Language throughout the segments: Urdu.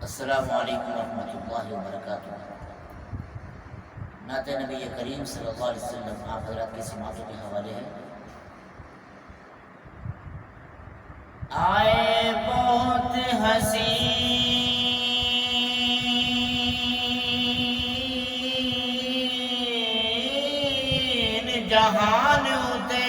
السلام علیکم ورحمۃ اللہ وبرکاتہ۔ نعت نبی کریم صلی اللہ علیہ وسلم آپ حضرات کی سماعتوں کے حوالے ہے۔ آئے بہت حسین جہان اتے،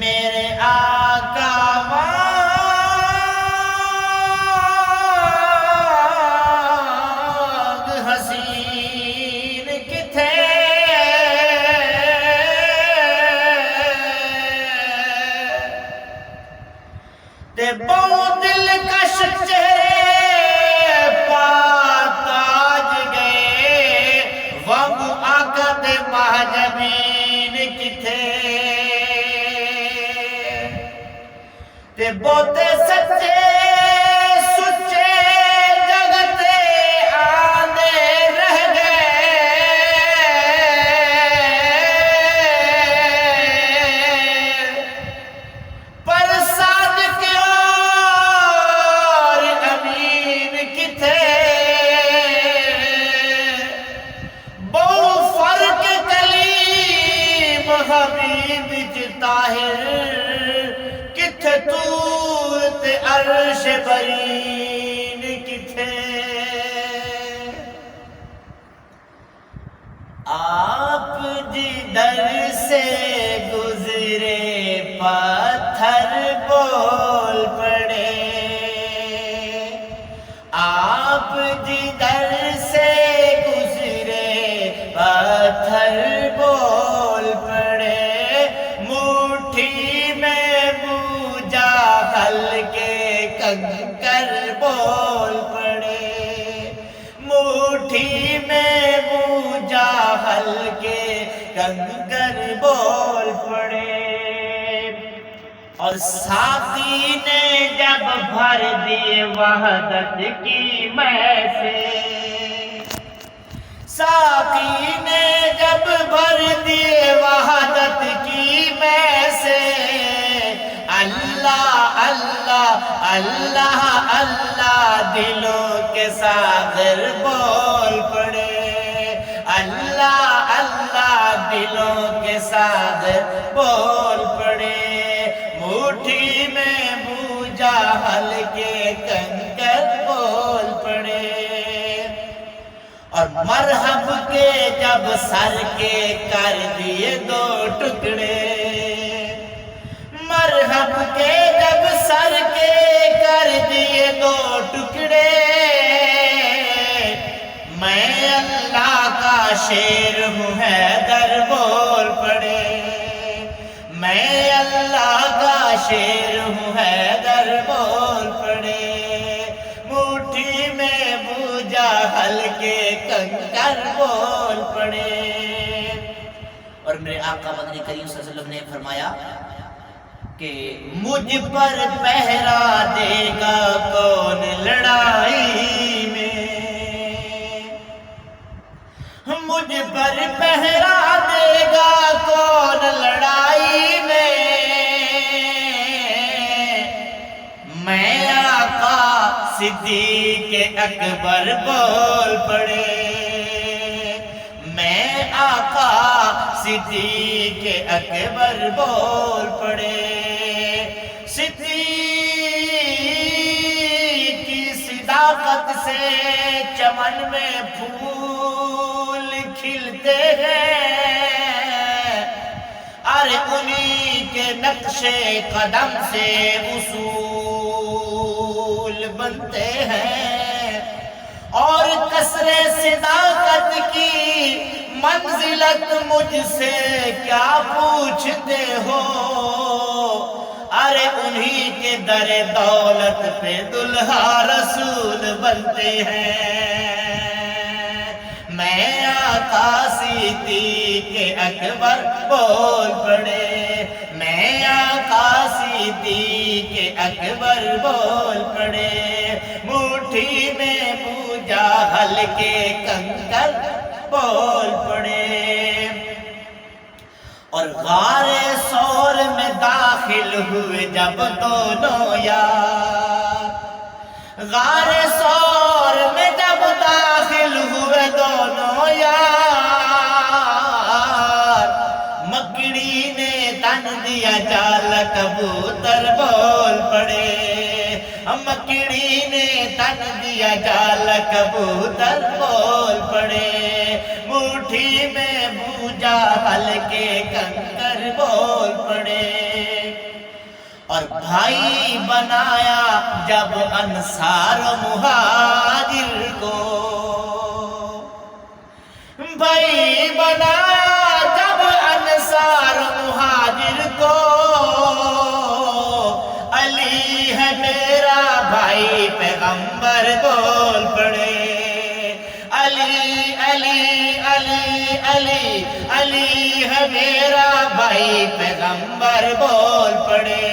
میرے آقا واگ حسین کتھے، تے بہت دلکش چہرے پاتاج گئے، وگ آقا تے محجبین کتھے، تے بہتے سچے سچے جگتے آندے رہ گئے، پر صادق اور امین کتھے، بہو فرق کلیم حبیب وچ طاہر، کتھے طور تے عرش برین کتھے، آپ جدھر سے گزرے پتھر بول پڑے، آپ جدھر سے گزرے پتھر بول پڑے، مٹھی میں بوجھا حل کے کنکر بول پڑے، مٹھی میں بوجھا حل کے کنکر بول پڑے، اور ساقی نے جب بھر دیے وحدت کی میں سے، ساقی نے جب بھر دیے وحدت کی میں سے، اللہ اللہ اللہ اللہ دلوں کے ساغر بول پڑے، اللہ اللہ دلوں کے ساغر بول پڑے، مٹھی میں بوجھا حل کے کنکر بول پڑے، اور مرحب کے جب سر کے کر دیے دو ٹکڑے، مرحب کے جب سر کے کر دیے دو ٹکڑے، میں اللہ کا شیر ہوں حیدر بول پڑے، میں اللہ کا شیر ہوں حیدر بول پڑے، مٹھی میں بوجھا حل کے کنکر بول پڑے، اور میرے آقا مدنی کریم صلی اللہ علیہ وسلم نے فرمایا کہ مجھ پر پہرا دے گا کون لڑائی میں، مجھ پر پہرا دے گا کون لڑائی میں، میں آقا صدیق اکبر بول پڑے، میں آقا صدیق اکبر بول پڑے، صدیق کی صداقت سے چمن میں پھول کھلتے ہیں، ارے انہی کے نقش قدم سے اصول بنتے ہیں، اور کثر صداقت کی منزلت مجھ سے کیا پوچھتے ہو، ارے انہی کے در دولت پہ دلہا رسول بنتے ہیں، میں آقا صدیق اکبر بول پڑے، میں آقا صدیق اکبر بول پڑے، مٹھی میں بوجھا حل کے کنکر بول پڑے، اور غار ثور میں داخل ہوئے جب دونوں یار، غار ثور میں جب داخل ہوئے دونوں یار، مکڑی نے تن دیا جال کبوتر بول پڑے، مکڑی نے تن دیا جال کبوتر بول پڑے، مٹھی میں بوجھا ہلکے کنکر بول پڑے، اور بھائی بنایا جب انصار و مہاجر کو، بھائی بنایا جب انصار و مہاجر کو، علی ہے میرا بھائی پیغمبر بول پڑے، علی علی علی علی علی ہے میرا بھائی پیغمبر بول پڑے،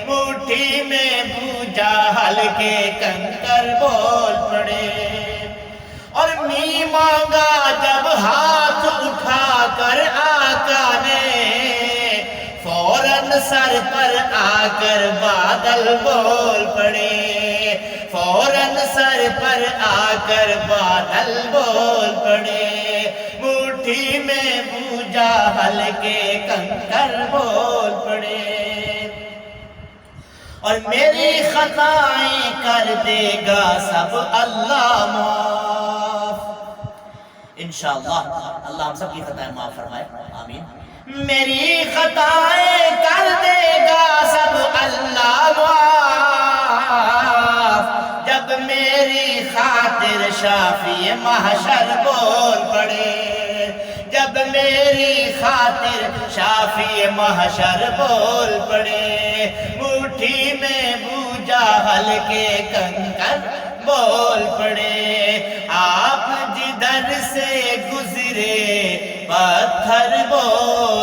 مٹھی میں بوجھا ہلکے کنکر بول پڑے، اور می مانگا جب ہاتھ اٹھا کر آقا نے، فوراً سر پر آ کر بادل بول پڑے، فوراً سر پر آ کر بادل بول پڑے، مٹھی میں بوجھا ہلکے کنکر بول پڑے، اور میری خطائیں کر دے گا سب اللہ معاف، انشاءاللہ اللہ ہم سب کی خطائیں معاف فرمائے، آمین۔ میری خطائیں کر دے گا سب اللہ معاف، جب میری خاطر شافی محشر بول پڑے، جب میری خاطر شافی محشر بول پڑے، مٹھی میں بوجھا ہلکے کنکر بول پڑے، آپ جدھر سے گزرے پتھر بول